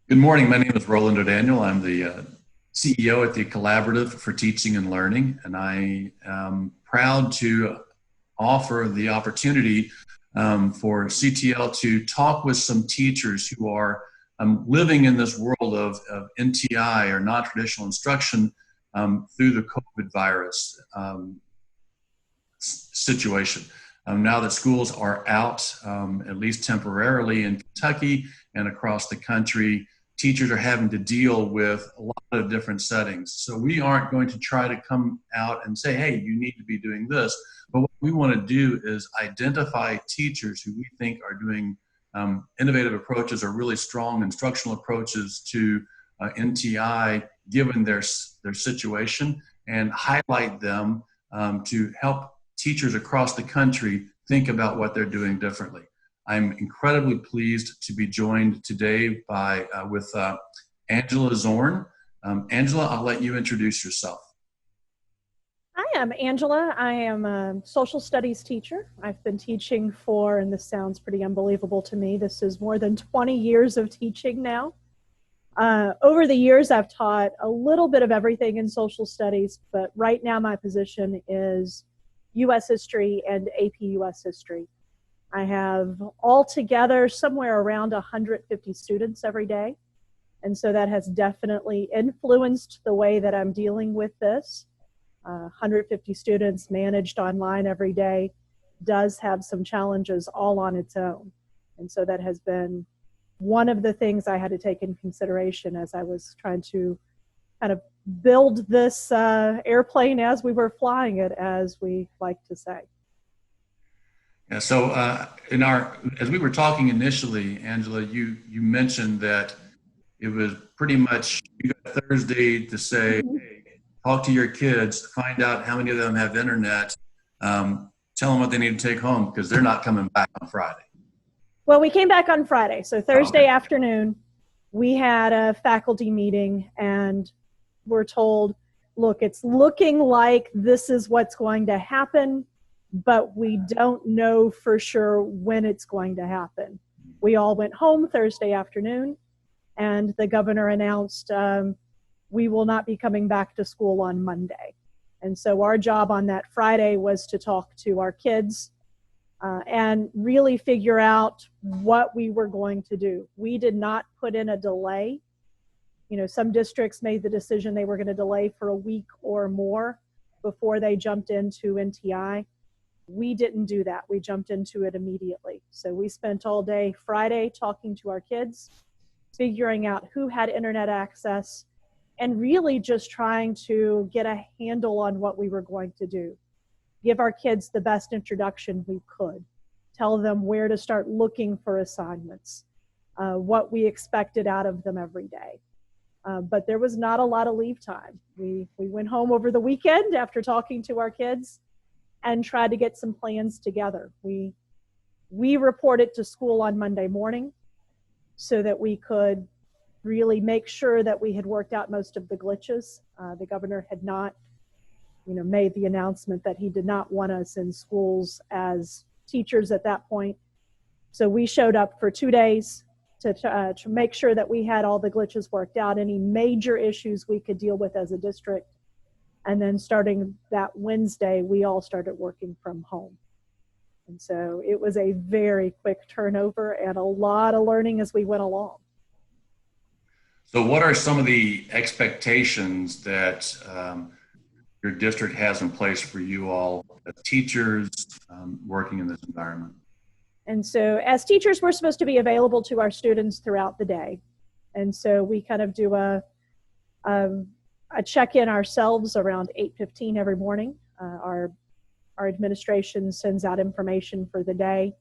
Good morning. My name is Roland O'Daniel. I'm the CEO at the Collaborative for Teaching and Learning, and I am proud to offer the opportunity for CTL to talk with some teachers who are living in this world of NTI or non-traditional instruction through the COVID virus situation. Now that schools are out, at least temporarily in Kentucky and across the country, teachers are having to deal with a lot of different settings. So we aren't going to try to come out and say, hey, you need to be doing this. But what we want to do is identify teachers who we think are doing innovative approaches or really strong instructional approaches to NTI given their situation, and highlight them to help teachers across the country think about what they're doing differently. I'm incredibly pleased to be joined today with Angela Zorn. Angela, I'll let you introduce yourself. Hi, I'm Angela. I am a social studies teacher. I've been teaching for, and this sounds pretty unbelievable to me, this is more than 20 years of teaching now. Over the years, I've taught a little bit of everything in social studies, but right now my position is U.S. history and AP U.S. history. I have altogether somewhere around 150 students every day. And so that has definitely influenced the way that I'm dealing with this. 150 students managed online every day does have some challenges all on its own. And so that has been one of the things I had to take in consideration as I was trying to kind of build this airplane as we were flying it, as we like to say. Yeah, so as we were talking initially, Angela, you mentioned that it was pretty much you got Thursday to say, hey, talk to your kids, find out how many of them have internet, tell them what they need to take home because they're not coming back on Friday. Well, we came back on Friday. So Thursday Okay. afternoon, we had a faculty meeting and we're told, look, it's looking like this is what's going to happen, but we don't know for sure when it's going to happen. We all went home Thursday afternoon, and the governor announced we will not be coming back to school on Monday. And so our job on that Friday was to talk to our kids and really figure out what we were going to do. We did not put in a delay. You know, some districts made the decision they were going to delay for a week or more before they jumped into NTI. We didn't do that. We jumped into it immediately. So we spent all day Friday talking to our kids, figuring out who had internet access, and really just trying to get a handle on what we were going to do. Give our kids the best introduction we could. Tell them where to start looking for assignments, what we expected out of them every day. But there was not a lot of leave time. We went home over the weekend after talking to our kids and tried to get some plans together. We reported to school on Monday morning so that we could really make sure that we had worked out most of the glitches. The governor had not, made the announcement that he did not want us in schools as teachers at that point. So we showed up for 2 days to make sure that we had all the glitches worked out, any major issues we could deal with as a district. And then starting that Wednesday, we all started working from home. And so it was a very quick turnover and a lot of learning as we went along. So what are some of the expectations that your district has in place for you all as teachers working in this environment? And so as teachers, we're supposed to be available to our students throughout the day. And so we kind of do a check-in ourselves around 8:15 every morning. Our administration sends out information for the day.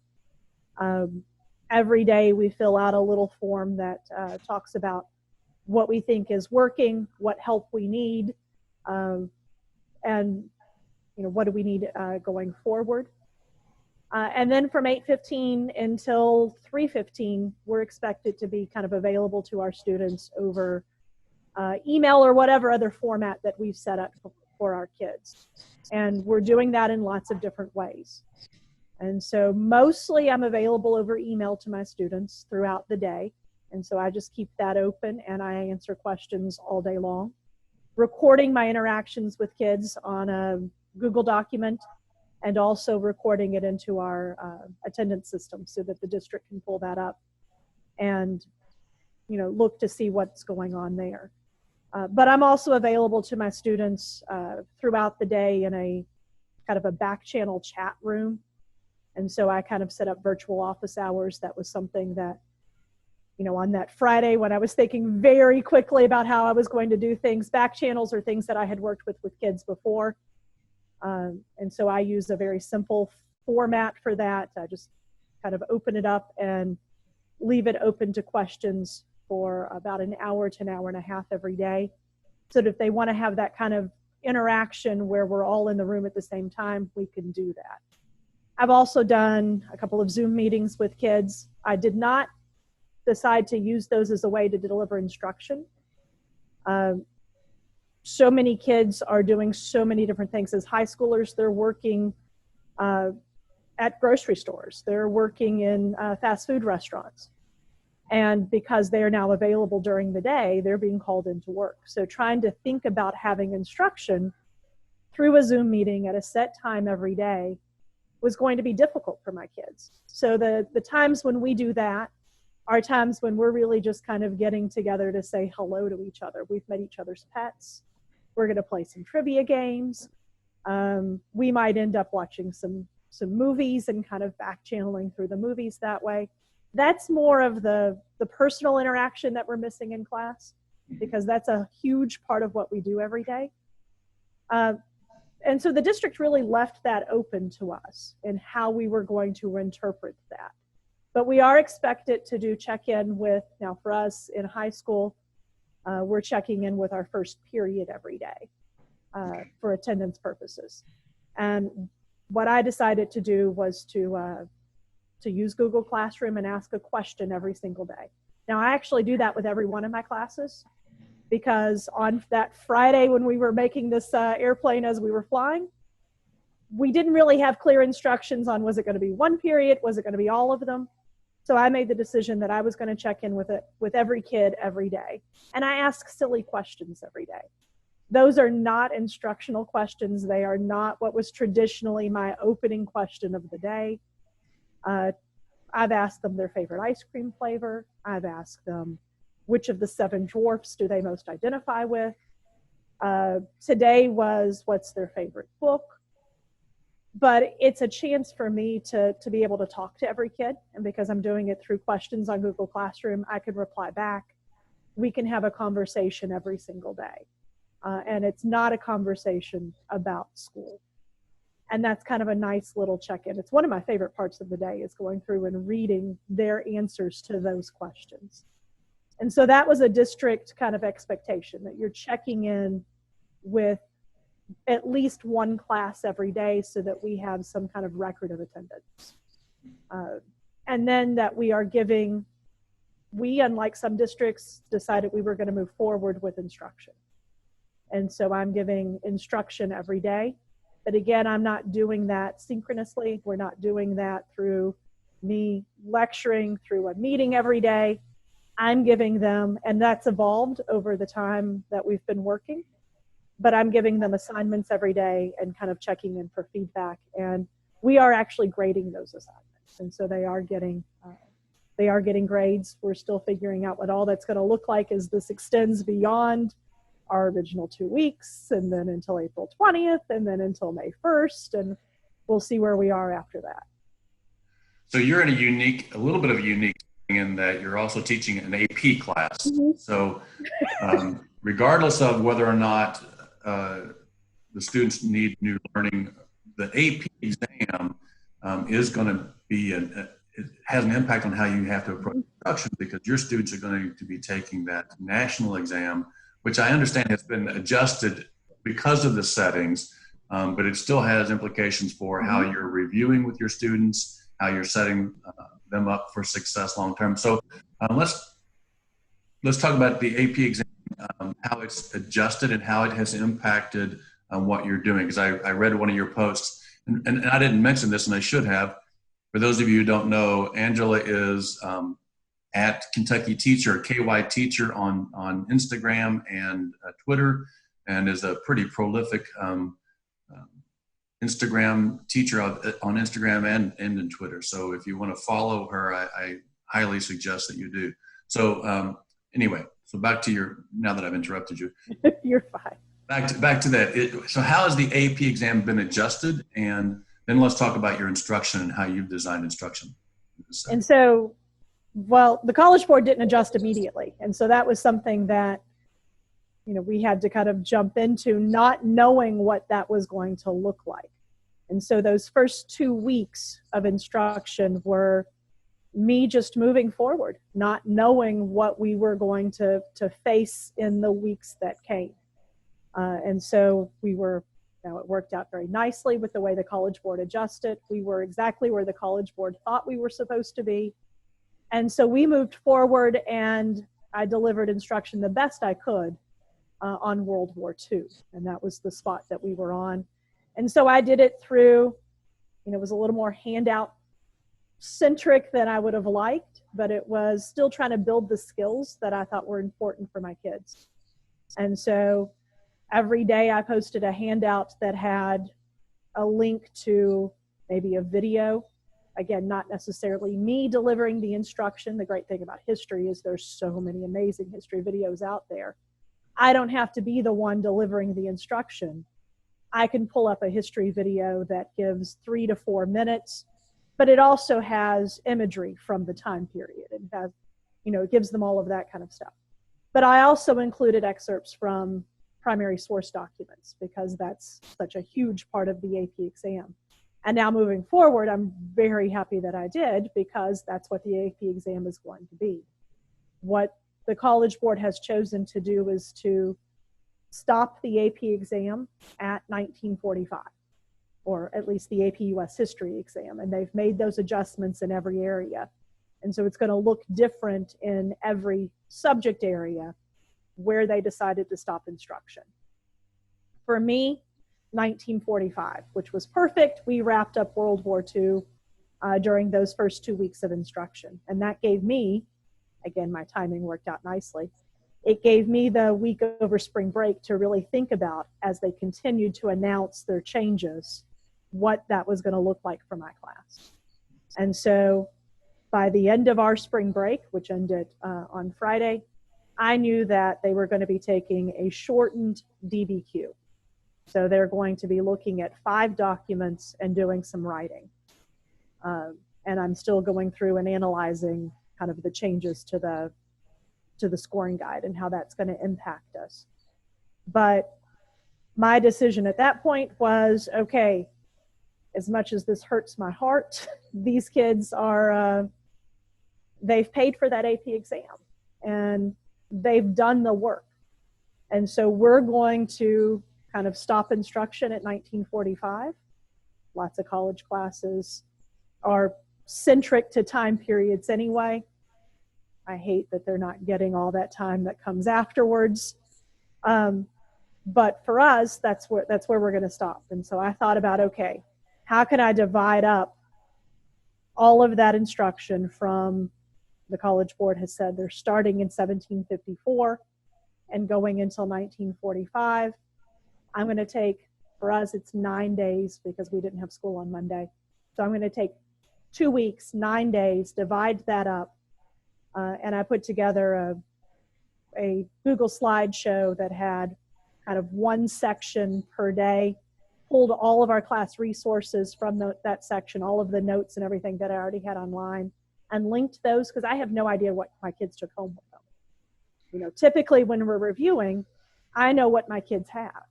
Every day we fill out a little form that talks about what we think is working, what help we need, and what do we need going forward. And then from 8:15 until 3:15, we're expected to be kind of available to our students over email or whatever other format that we've set up for our kids. And we're doing that in lots of different ways. And so mostly I'm available over email to my students throughout the day. And so I just keep that open and I answer questions all day long, recording my interactions with kids on a Google document and also recording it into our attendance system so that the district can pull that up and, you know, look to see what's going on there. But I'm also available to my students throughout the day in a kind of a back channel chat room. And so I kind of set up virtual office hours. That was something that, you know, on that Friday when I was thinking very quickly about how I was going to do things, back channels are things that I had worked with kids before. And so I use a very simple format for that. I just kind of open it up and leave it open to questions for about an hour to an hour and a half every day. So that if they want to have that kind of interaction where we're all in the room at the same time, we can do that. I've also done a couple of Zoom meetings with kids. I did not decide to use those as a way to deliver instruction. So many kids are doing so many different things. As high schoolers, they're working at grocery stores. They're working in fast food restaurants. And because they are now available during the day, they're being called into work. So trying to think about having instruction through a Zoom meeting at a set time every day was going to be difficult for my kids. So the times when we do that are times when we're really just kind of getting together to say hello to each other. We've met each other's pets. We're going to play some trivia games. We might end up watching some movies and kind of back channeling through the movies that way. That's more of the personal interaction that we're missing in class, because that's a huge part of what we do every day. And so the district really left that open to us in how we were going to interpret that. But we are expected to do check-in with, now for us in high school, we're checking in with our first period every day for attendance purposes. And what I decided to do was to use Google Classroom and ask a question every single day. Now I actually do that with every one of my classes, because on that Friday when we were making this airplane as we were flying, we didn't really have clear instructions on, was it going to be one period? Was it going to be all of them? So I made the decision that I was going to check in with every kid every day. And I ask silly questions every day. Those are not instructional questions. They are not what was traditionally my opening question of the day. I've asked them their favorite ice cream flavor. I've asked them which of the 7 dwarfs do they most identify with. Today was what's their favorite book. But it's a chance for me to be able to talk to every kid. And because I'm doing it through questions on Google Classroom, I can reply back. We can have a conversation every single day. And it's not a conversation about school. And that's kind of a nice little check-in. It's one of my favorite parts of the day, is going through and reading their answers to those questions. And so that was a district kind of expectation, that you're checking in with at least one class every day so that we have some kind of record of attendance. And then that we are giving, unlike some districts, decided we were going to move forward with instruction. And so I'm giving instruction every day. But again, I'm not doing that synchronously. We're not doing that through me lecturing through a meeting every day. I'm giving them, and that's evolved over the time that we've been working, but I'm giving them assignments every day and kind of checking in for feedback. And we are actually grading those assignments. And so they are getting grades. We're still figuring out what all that's going to look like as this extends beyond our original 2 weeks, and then until April 20th, and then until May 1st. And we'll see where we are after that. So you're in a little bit of a unique thing in that you're also teaching an AP class. Mm-hmm. So regardless of whether or not the students need new learning, the AP exam is going to be, it has an impact on how you have to approach instruction, because your students are going to be taking that national exam, which I understand has been adjusted because of the settings, but it still has implications for how you're reviewing with your students, how you're setting them up for success long-term. So let's talk about the AP exam, how it's adjusted and how it has impacted what you're doing. Because I read one of your posts, and I didn't mention this, and I should have. For those of you who don't know, Angela is at Kentucky Teacher, KY Teacher on Instagram and Twitter, and is a pretty prolific Instagram teacher on Instagram and in Twitter. So if you want to follow her, I highly suggest that you do. So anyway, so back to your, now that I've interrupted you. You're fine. Back to that. So how has the AP exam been adjusted? And then let's talk about your instruction and how you've designed instruction. And so, well, the College Board didn't adjust immediately. And so that was something that, you know, we had to kind of jump into, not knowing what that was going to look like. And so those first 2 weeks of instruction were me just moving forward, not knowing what we were going to face in the weeks that came. And so we were, you know, it worked out very nicely with the way the College Board adjusted. We were exactly where the College Board thought we were supposed to be. And so we moved forward, and I delivered instruction the best I could on World War II. And that was the spot that we were on. And so I did it through, you know, it was a little more handout centric than I would have liked, but it was still trying to build the skills that I thought were important for my kids. And so every day I posted a handout that had a link to maybe a video. Again, not necessarily me delivering the instruction. The great thing about history is there's so many amazing history videos out there. I don't have to be the one delivering the instruction. I can pull up a history video that gives 3 to 4 minutes, but it also has imagery from the time period. It has, you know, it gives them all of that kind of stuff. But I also included excerpts from primary source documents because that's such a huge part of the AP exam. And now moving forward, I'm very happy that I did, because that's what the AP exam is going to be. What the College Board has chosen to do is to stop the AP exam at 1945, or at least the AP US History exam. And they've made those adjustments in every area. And so it's going to look different in every subject area where they decided to stop instruction. For me, 1945, which was perfect. We wrapped up World War II during those first 2 weeks of instruction. And that gave me, again, my timing worked out nicely. It gave me the week over spring break to really think about, as they continued to announce their changes, what that was going to look like for my class. And so by the end of our spring break, which ended on Friday, I knew that they were going to be taking a shortened DBQ. So they're going to be looking at 5 documents and doing some writing. And I'm still going through and analyzing kind of the changes to the scoring guide and how that's going to impact us. But my decision at that point was, okay, as much as this hurts my heart, these kids are, they've paid for that AP exam and they've done the work. And so we're going to kind of stop instruction at 1945. Lots of college classes are centric to time periods anyway. I hate that they're not getting all that time that comes afterwards. But for us, that's where we're going to stop. And so I thought about, okay, how can I divide up all of that instruction from, the College Board has said they're starting in 1754 and going until 1945. I'm going to take, for us, it's 9 days because we didn't have school on Monday. So I'm going to take 2 weeks, 9 days, divide that up. And I put together a Google slideshow that had kind of one section per day, pulled all of our class resources from that section, all of the notes and everything that I already had online, and linked those because I have no idea what my kids took home with them. You know, typically when we're reviewing, I know what my kids have.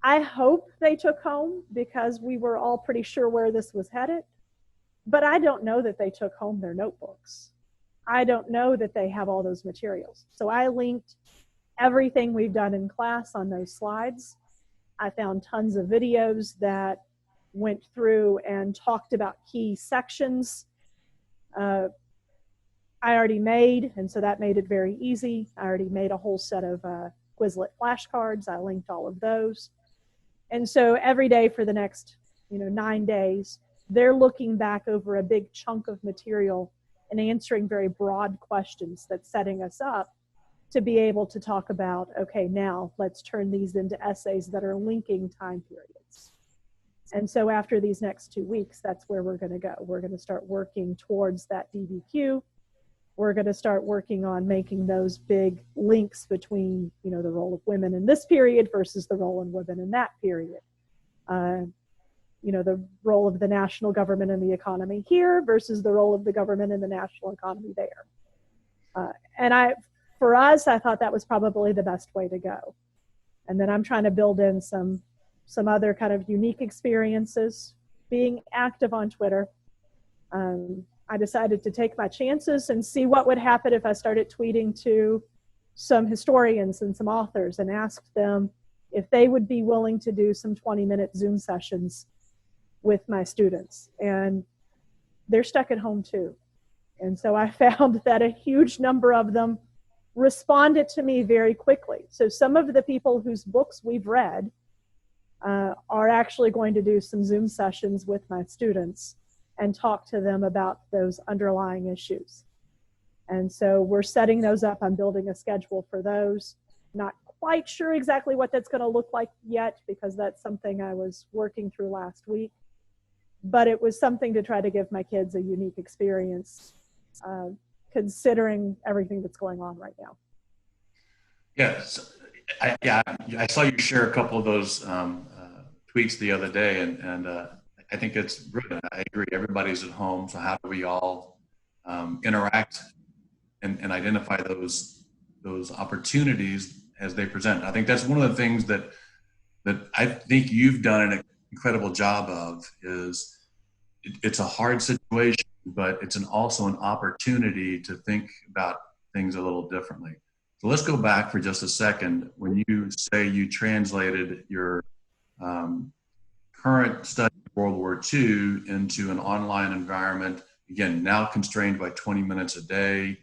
I hope they took home because we were all pretty sure where this was headed, but I don't know that they took home their notebooks. I don't know that they have all those materials. So I linked everything we've done in class on those slides. I found tons of videos that went through and talked about key sections. I already made, and so that made it very easy. I already made a whole set of Quizlet flashcards. I linked all of those. And so every day for the next, 9 days, they're looking back over a big chunk of material and answering very broad questions that's setting us up to be able to talk about, okay, now let's turn these into essays that are linking time periods. And so after these next 2 weeks, that's where we're going to go. We're going to start working towards that DBQ. We're going to start working on making those big links between, you know, the role of women in this period versus the role of women in that period. You know, the role of the national government in the economy here versus the role of the government in the national economy there. For us, I thought that was probably the best way to go. And then I'm trying to build in some other kind of unique experiences. Being active on Twitter, I decided to take my chances and see what would happen if I started tweeting to some historians and some authors and asked them if they would be willing to do some 20-minute Zoom sessions with my students. And they're stuck at home too. And so I found that a huge number of them responded to me very quickly. So some of the people whose books we've read are actually going to do some Zoom sessions with my students and talk to them about those underlying issues. And so we're setting those up. I'm building a schedule for those. Not quite sure exactly what that's going to look like yet, because that's something I was working through last week. But it was something to try to give my kids a unique experience, considering everything that's going on right now. Yes, I saw you share a couple of those tweets the other day, and I think it's brilliant. I agree. Everybody's at home, so how do we all interact and identify those opportunities as they present? I think that's one of the things that I think you've done an incredible job of. Is it's a hard situation, but it's also an opportunity to think about things a little differently. So let's go back for just a second. When you say you translated your current study of World War II into an online environment, again, now constrained by 20 minutes a day,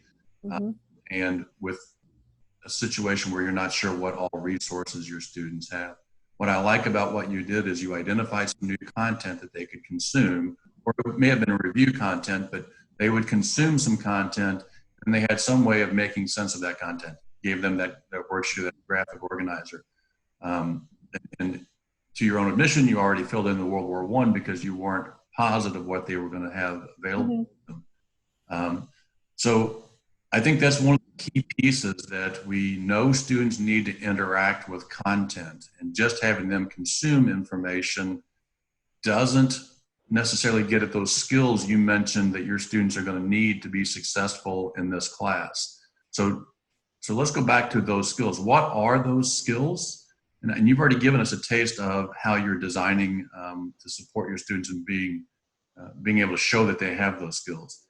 and with a situation where you're not sure what all resources your students have. What I like about what you did is you identified some new content that they could consume, or it may have been review content, but they would consume some content and they had some way of making sense of that content. Gave them that worksheet, that graphic organizer. And to your own admission, you already filled in the World War I because you weren't positive what they were going to have available to them. So I think that's one of the key pieces, that we know students need to interact with content, and just having them consume information doesn't necessarily get at those skills you mentioned that your students are going to need to be successful in this class. So let's go back to those skills. What are those skills? And you've already given us a taste of how you're designing to support your students in being able to show that they have those skills.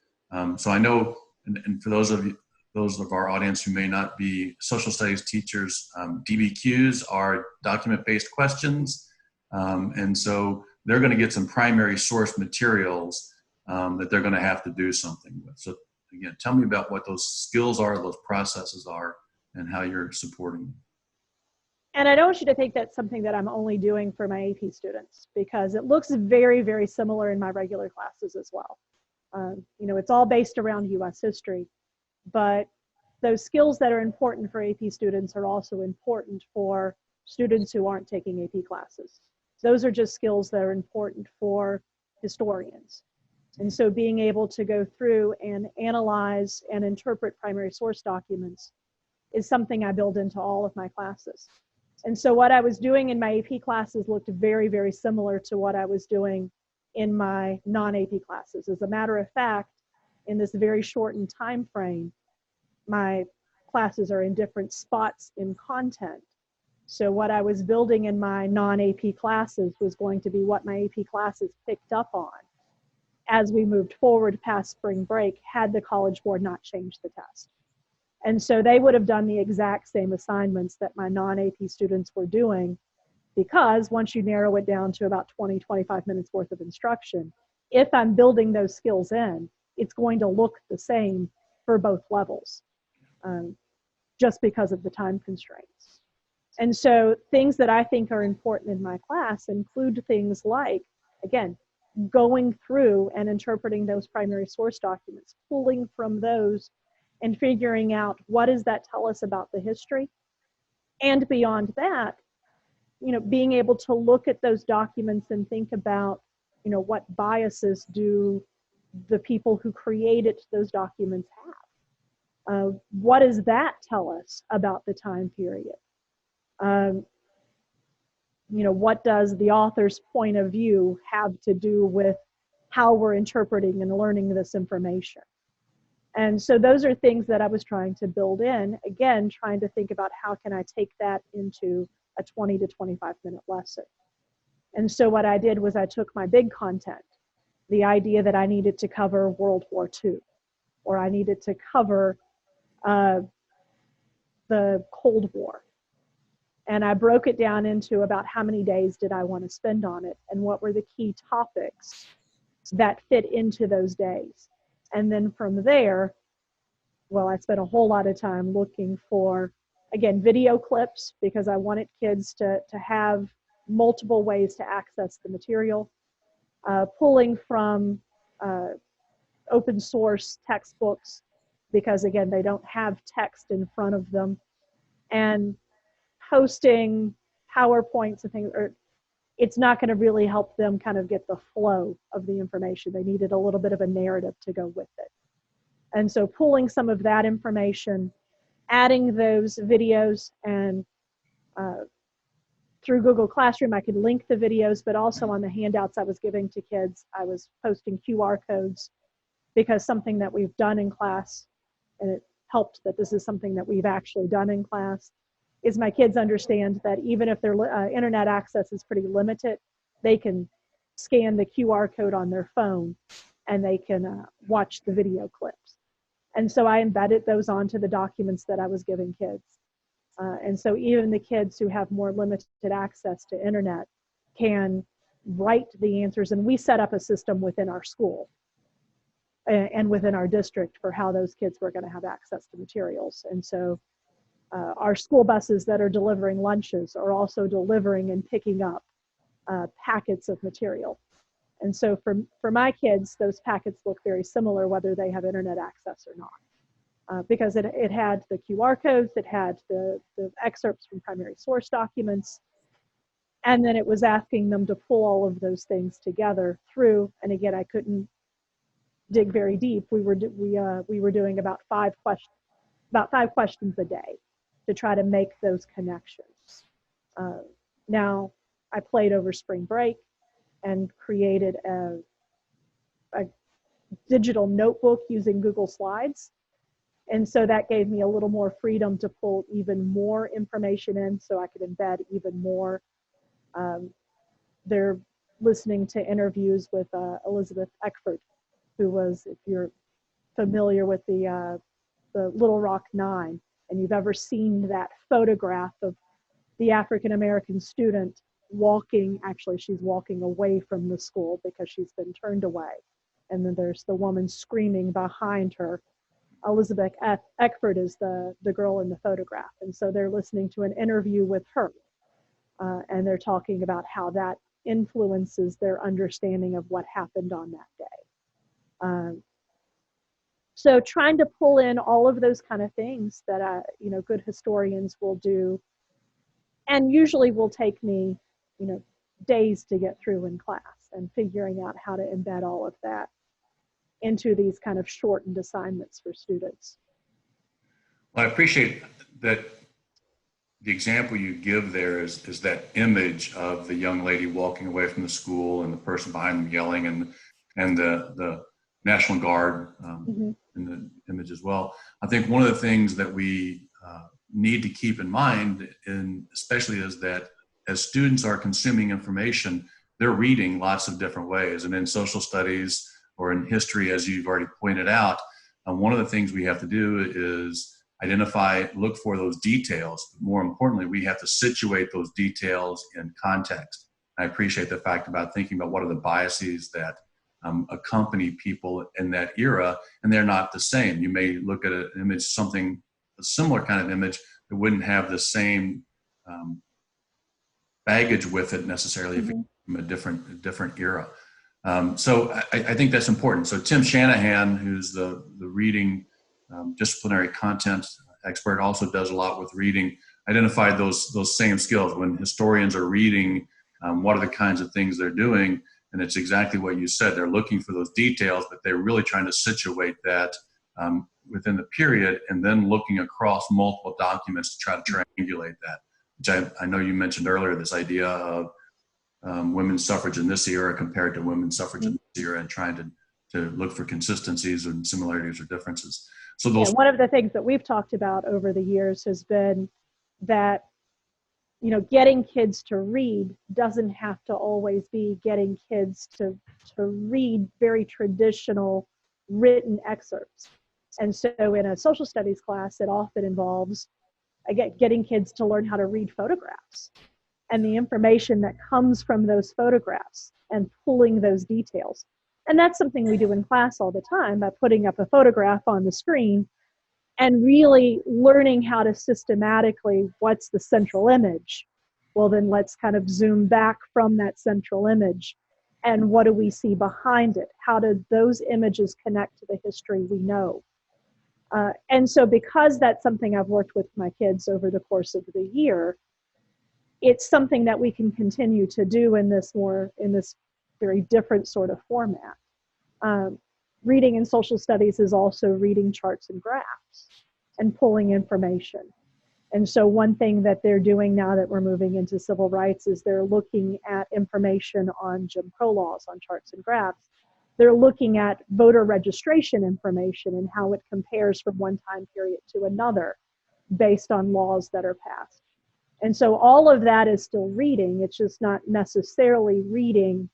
So I know, and for those of our audience who may not be social studies teachers, DBQs are document-based questions. And so they're going to get some primary source materials that they're going to have to do something with. So again, tell me about what those skills are, those processes are, and how you're supporting them. And I don't want you to think that's something that I'm only doing for my AP students, because it looks very, very similar in my regular classes as well. You know, it's all based around US history, but those skills that are important for AP students are also important for students who aren't taking AP classes. Those are just skills that are important for historians. And so being able to go through and analyze and interpret primary source documents is something I build into all of my classes. And so what I was doing in my AP classes looked very, very similar to what I was doing in my non-AP classes. As a matter of fact, in this very shortened time frame, my classes are in different spots in content. So what I was building in my non-AP classes was going to be what my AP classes picked up on as we moved forward past spring break, had the College Board not changed the test. And so they would have done the exact same assignments that my non-AP students were doing, because once you narrow it down to about 20, 25 minutes worth of instruction, if I'm building those skills in, it's going to look the same for both levels, just because of the time constraints. And so things that I think are important in my class include things like, again, going through and interpreting those primary source documents, pulling from those and figuring out what does that tell us about the history. And beyond that, being able to look at those documents and think about, what biases do the people who created those documents have? What does that tell us about the time period? What does the author's point of view have to do with how we're interpreting and learning this information? And so those are things that I was trying to build in, again, trying to think about how can I take that into a 20 to 25-minute lesson. And so what I did was I took my big content, the idea that I needed to cover World War II, or I needed to cover the Cold War. And I broke it down into about how many days did I want to spend on it and what were the key topics that fit into those days. And then from there, well, I spent a whole lot of time looking for, again, video clips, because I wanted kids to have multiple ways to access the material, pulling from open source textbooks, because again, they don't have text in front of them, and posting PowerPoints and things, or it's not going to really help them kind of get the flow of the information. They needed a little bit of a narrative to go with it. And so pulling some of that information, adding those videos, and through Google Classroom, I could link the videos, but also on the handouts I was giving to kids, I was posting QR codes, because something that we've done in class, and it helped that this is something that we've actually done in class, is my kids understand that even if their internet access is pretty limited, they can scan the QR code on their phone and they can watch the video clips. And so I embedded those onto the documents that I was giving kids. And so even the kids who have more limited access to internet can write the answers. And we set up a system within our school and within our district for how those kids were going to have access to materials. And so our school buses that are delivering lunches are also delivering and picking up packets of material. And so for my kids, those packets look very similar whether they have internet access or not, because it had the QR codes, it had the excerpts from primary source documents, and then it was asking them to pull all of those things together through. And again, I couldn't dig very deep. We were doing about five questions a day to try to make those connections. Now, I played over spring break and created a digital notebook using Google Slides. And so that gave me a little more freedom to pull even more information in, so I could embed even more. They're listening to interviews with Elizabeth Eckford, who was, if you're familiar with the Little Rock Nine, and you've ever seen that photograph of the African-American student walking, actually she's walking away from the school because she's been turned away. And then there's the woman screaming behind her. Elizabeth Eckford is the girl in the photograph. And so they're listening to an interview with her. And they're talking about how that influences their understanding of what happened on that day. So trying to pull in all of those kind of things that good historians will do, and usually will take me days to get through in class, and figuring out how to embed all of that into these kind of shortened assignments for students. Well, I appreciate that the example you give there is that image of the young lady walking away from the school and the person behind them yelling, and the National Guard in the image as well. I think one of the things that we need to keep in mind, and especially, is that as students are consuming information, they're reading lots of different ways. And in social studies or in history, as you've already pointed out, one of the things we have to do is identify, look for those details. But more importantly, we have to situate those details in context. I appreciate the fact about thinking about what are the biases that accompany people in that era, and they're not the same. You may look at an image, a similar kind of image, that wouldn't have the same baggage with it necessarily if it's from a different era. So I think that's important. So Tim Shanahan, who's the reading disciplinary content expert, also does a lot with reading, identified those same skills. When historians are reading, what are the kinds of things they're doing? And it's exactly what you said. They're looking for those details, but they're really trying to situate that within the period, and then looking across multiple documents to try to triangulate that, which I know you mentioned earlier, this idea of women's suffrage in this era compared to women's suffrage in this era, and trying to look for consistencies and similarities or differences. So those one of the things that we've talked about over the years has been that, you know, getting kids to read doesn't have to always be getting kids to read very traditional written excerpts. And so in a social studies class, it often involves getting kids to learn how to read photographs and the information that comes from those photographs and pulling those details. And that's something we do in class all the time by putting up a photograph on the screen and really learning how to systematically, what's the central image? Well, then let's kind of zoom back from that central image. And what do we see behind it? How do those images connect to the history we know? And so because that's something I've worked with my kids over the course of the year, it's something that we can continue to do in this very different sort of format. Reading in social studies is also reading charts and graphs and pulling information. And so one thing that they're doing now that we're moving into civil rights is they're looking at information on Jim Crow laws on charts and graphs. They're looking at voter registration information and how it compares from one time period to another based on laws that are passed. And so all of that is still reading. It's just not necessarily reading,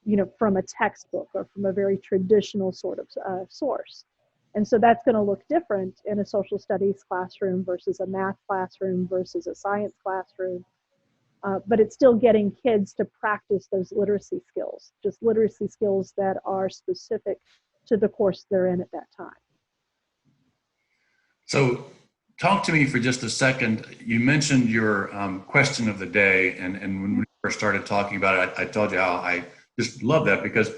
you know, from a textbook or from a very traditional sort of source. And so that's going to look different in a social studies classroom versus a math classroom versus a science classroom. But it's still getting kids to practice those literacy skills, just literacy skills that are specific to the course they're in at that time. So talk to me for just a second. You mentioned your question of the day, and when we first started talking about it, I told you how I just love that, because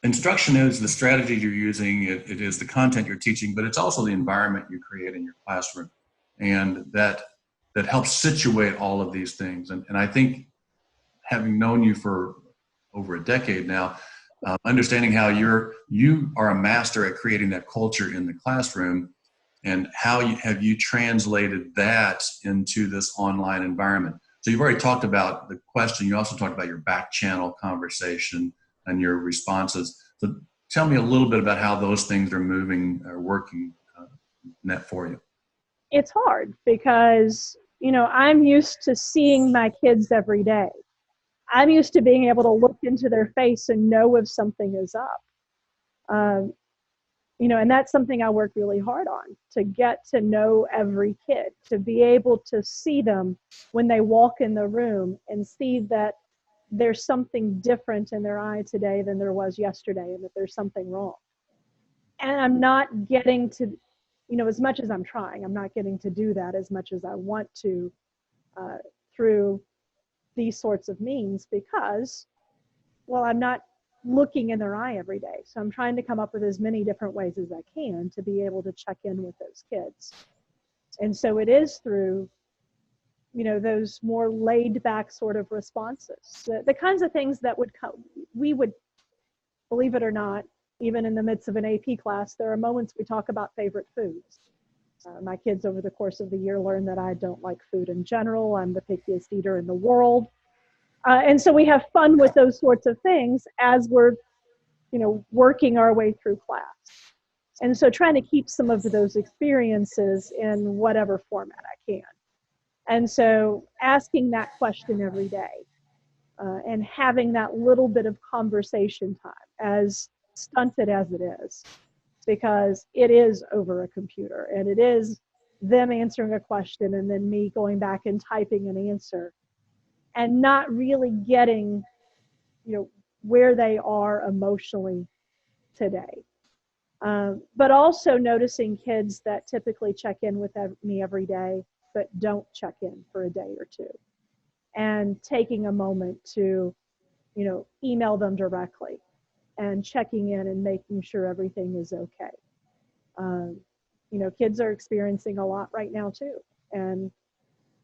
instruction is the strategy you're using, it is the content you're teaching, but it's also the environment you create in your classroom, and that helps situate all of these things. And I think, having known you for over a decade now, understanding how you are a master at creating that culture in the classroom, and how have you translated that into this online environment. So you've already talked about the question. You also talked about your back channel conversation and your responses. So tell me a little bit about how those things are moving or working net for you. It's hard because, you know, I'm used to seeing my kids every day. I'm used to being able to look into their face and know if something is up. You know, and that's something I work really hard on, to get to know every kid, to be able to see them when they walk in the room and see that there's something different in their eye today than there was yesterday, and that there's something wrong. And I'm not getting to, you know, as much as I'm trying, I'm not getting to do that as much as I want to through these sorts of means, because, well, I'm not looking in their eye every day. So I'm trying to come up with as many different ways as I can to be able to check in with those kids. And so it is through, you know, those more laid back sort of responses, the kinds of things that we would, believe it or not, even in the midst of an AP class, there are moments we talk about favorite foods. My kids over the course of the year learn that I don't like food in general. I'm the pickiest eater in the world. And so we have fun with those sorts of things as we're, you know, working our way through class. And so trying to keep some of those experiences in whatever format I can. And so asking that question every day and having that little bit of conversation time, as stunted as it is, because it is over a computer and it is them answering a question and then me going back and typing an answer, and not really getting, you know, where they are emotionally today. But also noticing kids that typically check in with me every day, but don't check in for a day or two. And taking a moment to email them directly and checking in and making sure everything is okay. Kids are experiencing a lot right now too. And,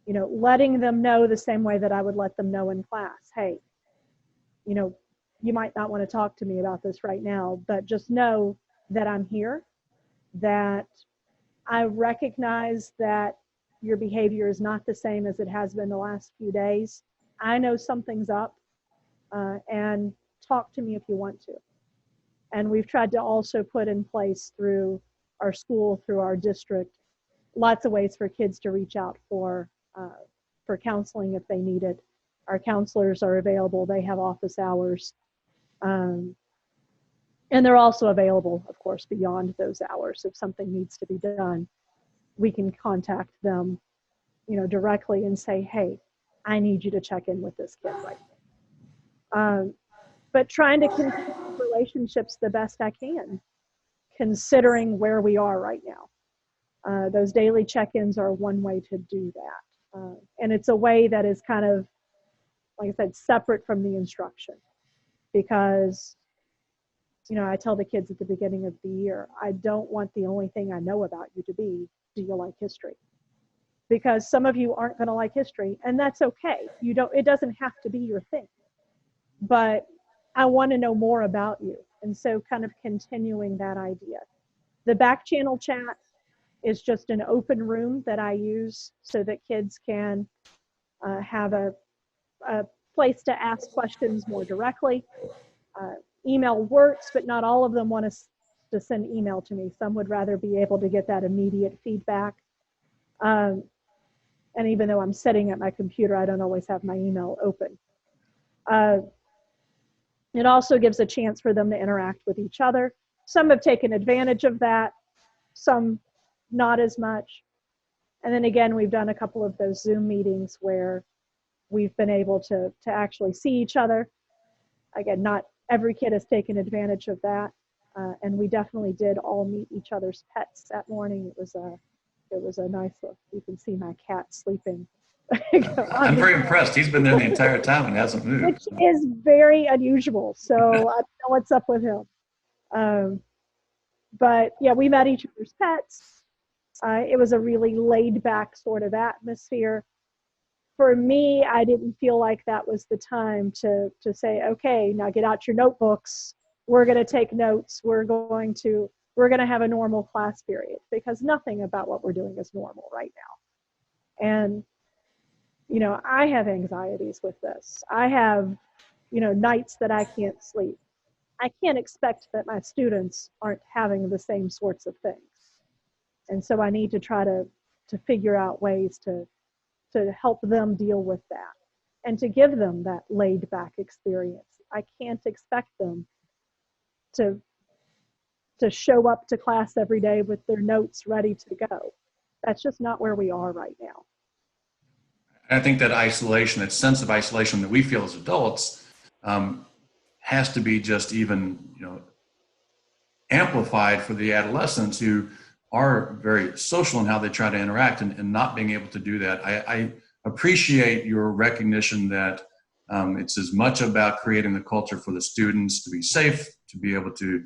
letting them know the same way that I would let them know in class, hey, you might not want to talk to me about this right now, but just know that I'm here, that I recognize that your behavior is not the same as it has been the last few days. I know something's up, and talk to me if you want to. And we've tried to also put in place through our school, through our district, lots of ways for kids to reach out for counseling if they need it. Our counselors are available. They have office hours. And they're also available, of course, beyond those hours. If something needs to be done, we can contact them, directly and say, hey, I need you to check in with this kid right now. But trying to continue relationships the best I can, considering where we are right now. Those daily check-ins are one way to do that. And it's a way that is kind of, like I said, separate from the instruction. Because, I tell the kids at the beginning of the year, I don't want the only thing I know about you to be, do you like history? Because some of you aren't going to like history, and that's okay. It doesn't have to be your thing. But I want to know more about you. And so kind of continuing that idea. The back channel chat is just an open room that I use so that kids can have a place to ask questions more directly. Email works, but not all of them want us to send email to me. Some would rather be able to get that immediate feedback. And even though I'm sitting at my computer, I don't always have my email open. It also gives a chance for them to interact with each other. Some have taken advantage of that, some not as much. And then again, we've done a couple of those Zoom meetings where we've been able to actually see each other. Again, not every kid has taken advantage of that. And we definitely did all meet each other's pets that morning. It was a nice look. You can see my cat sleeping. I'm very impressed. He's been there the entire time and hasn't moved. Which is very unusual. So I don't know what's up with him. But yeah, we met each other's pets. It was a really laid back sort of atmosphere. For me, I didn't feel like that was the time to say, okay, now get out your notebooks. We're going to take notes. We're going to have a normal class period, because nothing about what we're doing is normal right now. And, I have anxieties with this. I have, nights that I can't sleep. I can't expect that my students aren't having the same sorts of things. And so I need to try to figure out ways to help them deal with that and to give them that laid back experience. I can't expect them to show up to class every day with their notes ready to go. That's just not where we are right now. I think that isolation, that sense of isolation that we feel as adults, has to be just even, amplified for the adolescents who are very social in how they try to interact, and not being able to do that. I appreciate your recognition that it's as much about creating the culture for the students to be safe, to be able to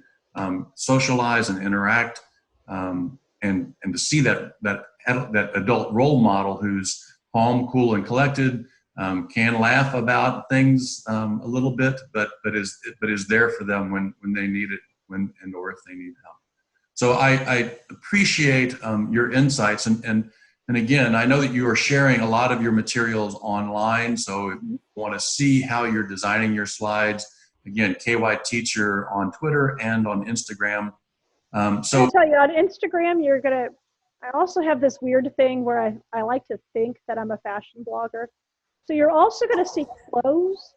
socialize and interact, and to see that adult role model who's calm, cool, and collected, can laugh about things a little bit, but is there for them when they need it, or if they need help. So I appreciate your insights, and again, I know that you are sharing a lot of your materials online. So if you want to see how you're designing your slides, again, KY Teacher on Twitter and on Instagram. So I'll tell you, on Instagram, I also have this weird thing where I like to think that I'm a fashion blogger. So you're also going to see clothes.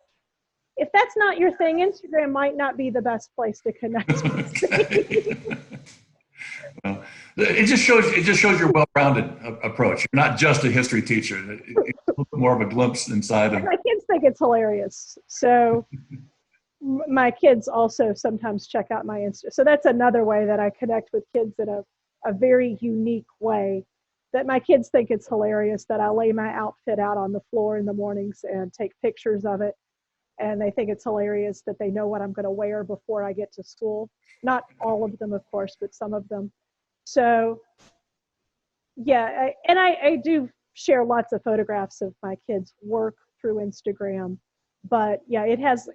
If that's not your thing, Instagram might not be the best place to connect with me. Well, it just shows your well-rounded approach. You're not just a history teacher. It's a little bit more of a glimpse inside of. My kids think it's hilarious. So my kids also sometimes check out my Insta. So that's another way that I connect with kids in a very unique way, that my kids think it's hilarious that I lay my outfit out on the floor in the mornings and take pictures of it. and they think it's hilarious that they know what I'm going to wear before I get to school. Not all of them, of course, but some of them. So yeah, I do share lots of photographs of my kids' work through Instagram, but yeah, it has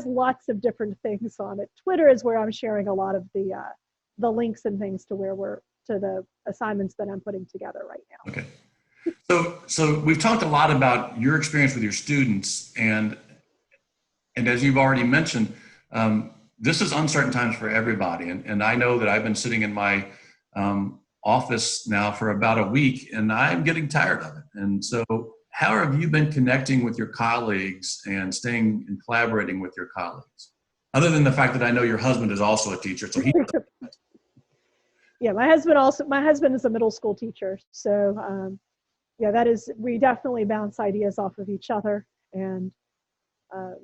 lots of different things on it. Twitter is where I'm sharing a lot of the links and things to where we're to the assignments that I'm putting together right now. Okay. So we've talked a lot about your experience with your students, and as you've already mentioned, this is uncertain times for everybody. And I know that I've been sitting in my office now for about a week, and I'm getting tired of it. And so, how have you been connecting with your colleagues and staying and collaborating with your colleagues? Other than the fact that I know your husband is also a teacher, so he. Yeah, my husband is a middle school teacher, so yeah, we definitely bounce ideas off of each other. And um,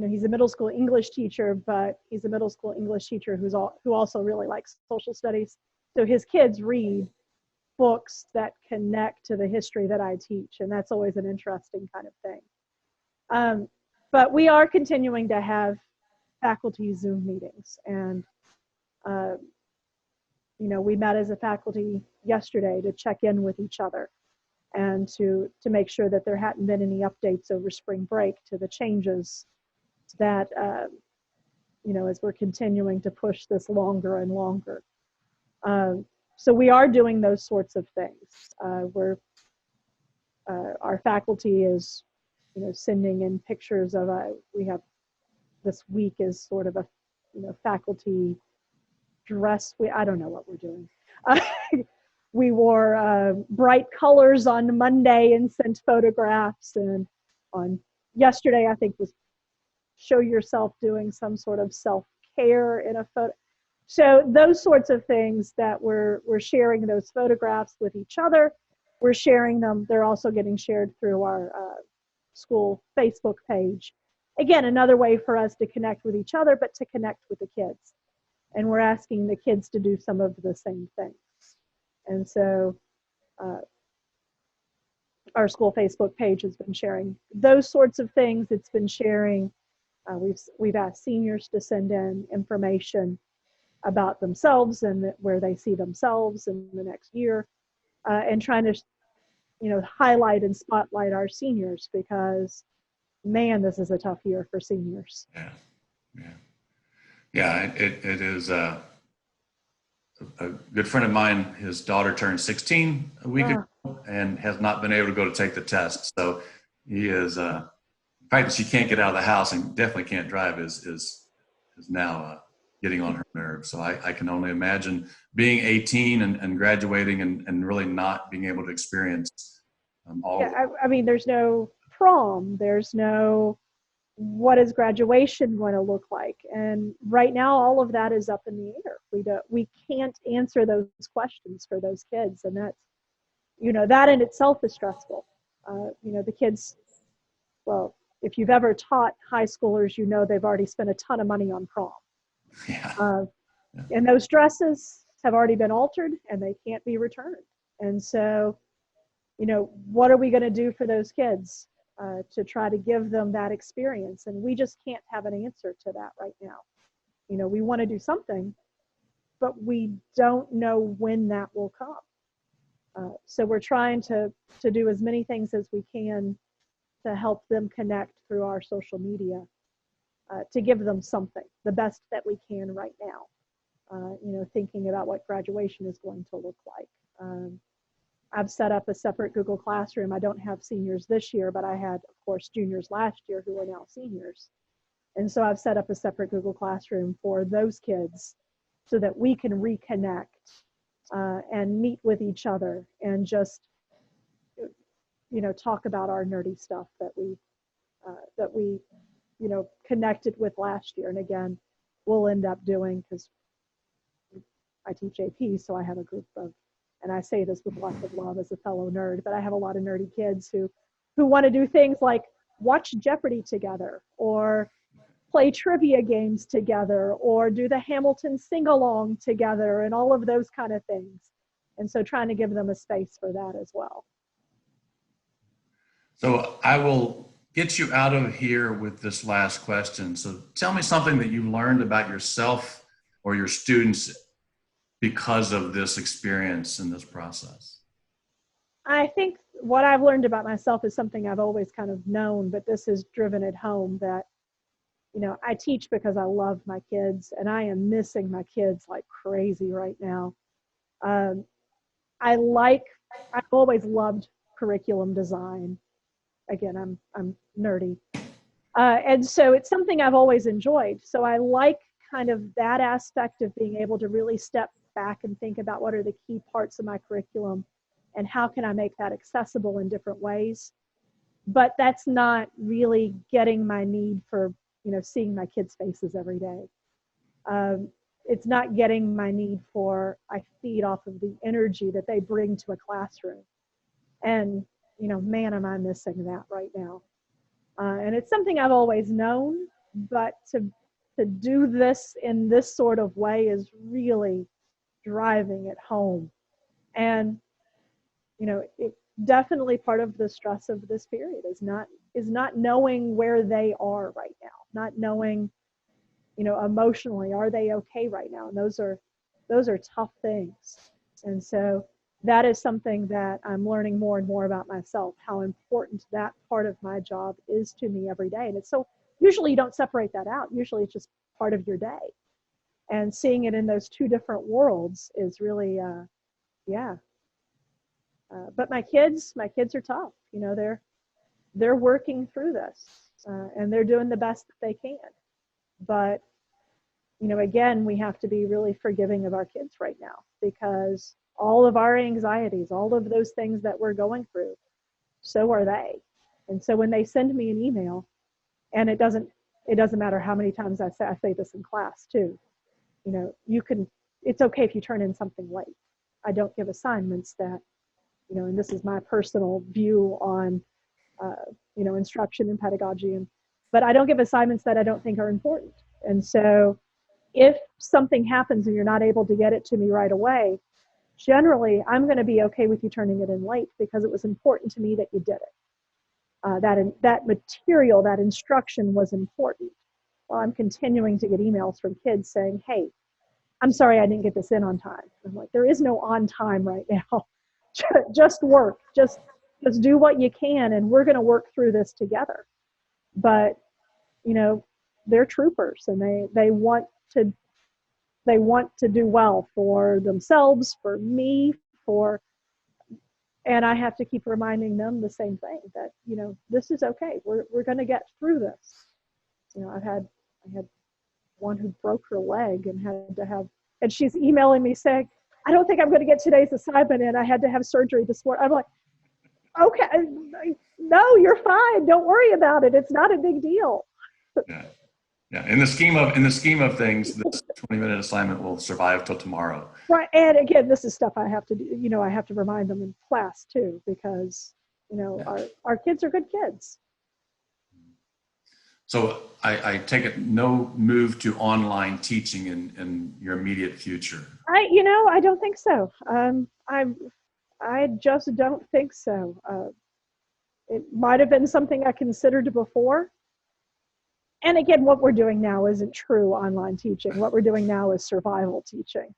he's a middle school English teacher, but he's a middle school English teacher who also really likes social studies. So his kids read books that connect to the history that I teach, and that's always an interesting kind of thing. But we are continuing to have faculty Zoom meetings, and uh, we met as a faculty yesterday to check in with each other and to make sure that there hadn't been any updates over spring break to the changes that as we're continuing to push this longer and longer. So we are doing those sorts of things. Our faculty is sending in pictures of we have this week is sort of a faculty dress. I don't know what we're doing. We wore bright colors on Monday and sent photographs, and on yesterday I think was show yourself doing some sort of self-care in a photo. So those sorts of things that we're sharing those photographs with each other. We're sharing them. They're also getting shared through our school Facebook page. Again, another way for us to connect with each other, but to connect with the kids. And we're asking the kids to do some of the same things. And so our school Facebook page has been sharing those sorts of things. It's been sharing, we've asked seniors to send in information about themselves and where they see themselves in the next year, and trying to highlight and spotlight our seniors, because man, this is a tough year for seniors. Yeah. It is a good friend of mine. His daughter turned 16 a week ago and has not been able to go to take the test. So he is the fact that she can't get out of the house and definitely can't drive is now getting on her nerves. So I can only imagine being 18 and graduating and really not being able to experience all. Yeah, I mean, there's no prom. There's no what is graduation going to look like, and right now all of that is up in the air. We can't answer those questions for those kids, and that's that in itself is stressful. The kids. Well, if you've ever taught high schoolers, they've already spent a ton of money on prom. Yeah. And those dresses have already been altered and they can't be returned. And so, what are we going to do for those kids to try to give them that experience? And we just can't have an answer to that right now. We want to do something, but we don't know when that will come. So we're trying to do as many things as we can to help them connect through our social media, to give them something, the best that we can right now. Thinking about what graduation is going to look like. I've set up a separate Google Classroom. I don't have seniors this year, but I had, of course, juniors last year who are now seniors. And so I've set up a separate Google Classroom for those kids so that we can reconnect and meet with each other and just, talk about our nerdy stuff that we connected with last year. And again, we'll end up doing, because I teach AP, so I have a group of, and I say this with lots of love as a fellow nerd, but I have a lot of nerdy kids who want to do things like watch Jeopardy together, or play trivia games together, or do the Hamilton sing-along together, and all of those kind of things. And so trying to give them a space for that as well. So I will get you out of here with this last question. So tell me something that you learned about yourself or your students because of this experience in this process. I think what I've learned about myself is something I've always kind of known, but this has driven it home that, I teach because I love my kids and I am missing my kids like crazy right now. Um, I like, I've always loved curriculum design. Again, I'm nerdy. And so it's something I've always enjoyed. So I like kind of that aspect of being able to really step back and think about what are the key parts of my curriculum and how can I make that accessible in different ways. But that's not really getting my need for, seeing my kids' faces every day. Um, it's not getting my need for, I feed off of the energy that they bring to a classroom. And, man, am I missing that right now. And it's something I've always known, but to do this in this sort of way is really driving it home. And it definitely part of the stress of this period is not knowing where they are right now, not knowing, emotionally, are they okay right now? And those are tough things. And so that is something that I'm learning more and more about myself, how important that part of my job is to me every day. And it's so, usually you don't separate that out. Usually it's just part of your day. And seeing it in those two different worlds is really, yeah. But my kids are tough. They're working through this, and they're doing the best that they can. But again, we have to be really forgiving of our kids right now because all of our anxieties, all of those things that we're going through, so are they. And so when they send me an email, and it doesn't matter how many times I say this in class too, it's okay if you turn in something late. I don't give assignments that, and this is my personal view on, instruction and pedagogy, but I don't give assignments that I don't think are important. And so if something happens and you're not able to get it to me right away, generally I'm going to be okay with you turning it in late because it was important to me that you did it. That material, that instruction was important. Well, I'm continuing to get emails from kids saying, hey, I'm sorry I didn't get this in on time. I'm like, there is no on time right now. Just work. Just do what you can, and we're going to work through this together. But they're troopers, and to they want to do well for themselves, for me, for and I have to keep reminding them the same thing that this is okay. We're going to get through this. I had one who broke her leg and had to have, and she's emailing me saying, I don't think I'm going to get today's assignment in. I had to have surgery this morning. I'm like, okay, no, you're fine. Don't worry about it. It's not a big deal. Yeah. Yeah. In the scheme of things, this 20-minute assignment will survive till tomorrow. Right. And again, this is stuff I have to do. I have to remind them in class too, because, Yeah. our kids are good kids. So I take it no move to online teaching in your immediate future. I don't think so. I just don't think so. It might have been something I considered before. And again, what we're doing now isn't true online teaching. What we're doing now is survival teaching.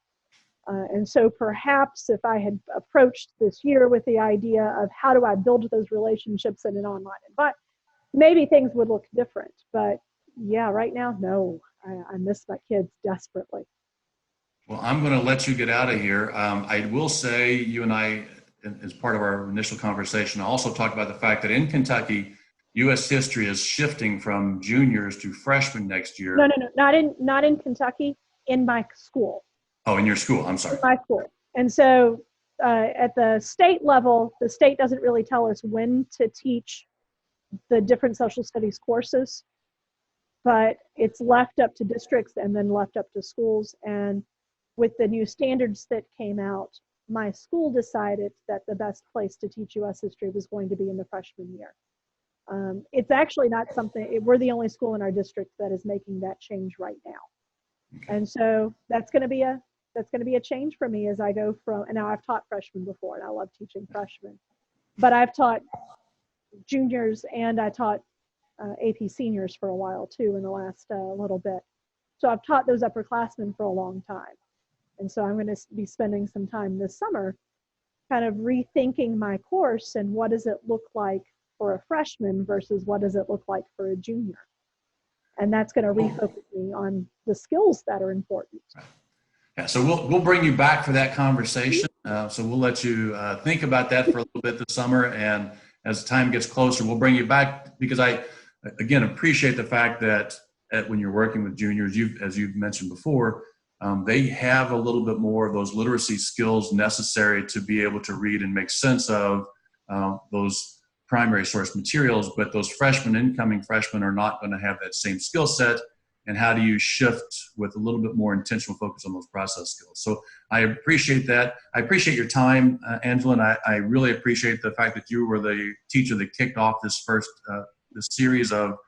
And so perhaps if I had approached this year with the idea of how do I build those relationships in an online environment, maybe things would look different. But yeah, right now, no, I miss my kids desperately. Well, I'm going to let you get out of here. I will say, you and I, as part of our initial conversation, I also talked about the fact that in Kentucky, U.S. history is shifting from juniors to freshmen next No, year. no, no, not in Kentucky, in my school. Oh, in your school. I'm In sorry. my school. And so at the state level, the state doesn't really tell us when to teach the different social studies courses, but it's left up to districts and then left up to schools. And with the new standards that came out, my school decided that the best place to teach US history was going to be in the freshman year. It's actually not something, we're the only school in our district that is making that change right now. Okay. And so that's going to be a change for me as I go from, and now I've taught freshmen before and I love teaching freshmen, but I've taught juniors and I taught AP seniors for a while too in the last little bit. So I've taught those upperclassmen for a long time. And so I'm going to be spending some time this summer kind of rethinking my course and what does it look like for a freshman versus what does it look like for a junior. And that's going to refocus me on the skills that are important. Yeah, so we'll bring you back for that conversation. So we'll let you think about that for a little bit this summer. And as time gets closer, we'll bring you back because I, again, appreciate the fact that when you're working with juniors, as you've mentioned before, they have a little bit more of those literacy skills necessary to be able to read and make sense of those primary source materials, but those incoming freshmen are not going to have that same skill set. And how do you shift with a little bit more intentional focus on those process skills? So I appreciate that. I appreciate your time, Angela, and I really appreciate the fact that you were the teacher that kicked off this this series of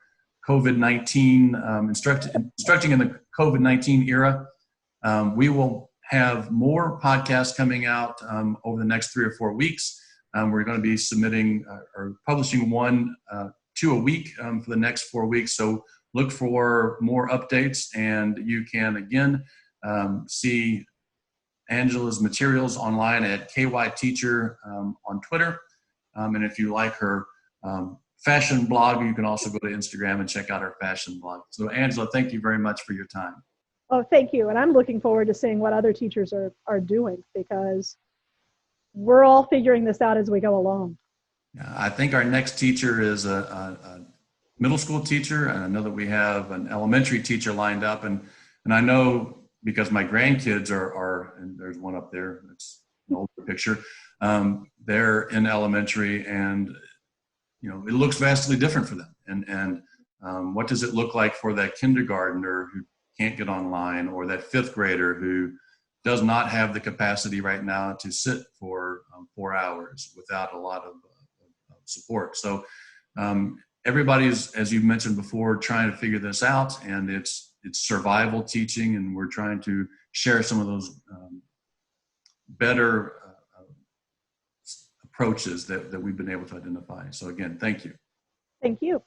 COVID-19, instructing in the COVID-19 era. We will have more podcasts coming out over the next 3 or 4 weeks. We're going to be submitting or publishing 2 a week for the next 4 weeks. So look for more updates, and you can again see Angela's materials online at KY Teacher on Twitter. And if you like her fashion blog, you can also go to Instagram and check out her fashion blog. So Angela, thank you very much for your time. Oh, thank you. And I'm looking forward to seeing what other teachers are doing because we're all figuring this out as we go along. Yeah, I think our next teacher is a middle school teacher, and I know that we have an elementary teacher lined up, and I know because my grandkids are and there's one up there, it's an older picture, they're in elementary, and you know, it looks vastly different for them. And what does it look like for that kindergartner who can't get online, or that fifth grader who does not have the capacity right now to sit for 4 hours without a lot of support? So everybody's, as you mentioned before, trying to figure this out, and it's survival teaching, and we're trying to share some of those better approaches that we've been able to identify. So again, thank you. Thank you.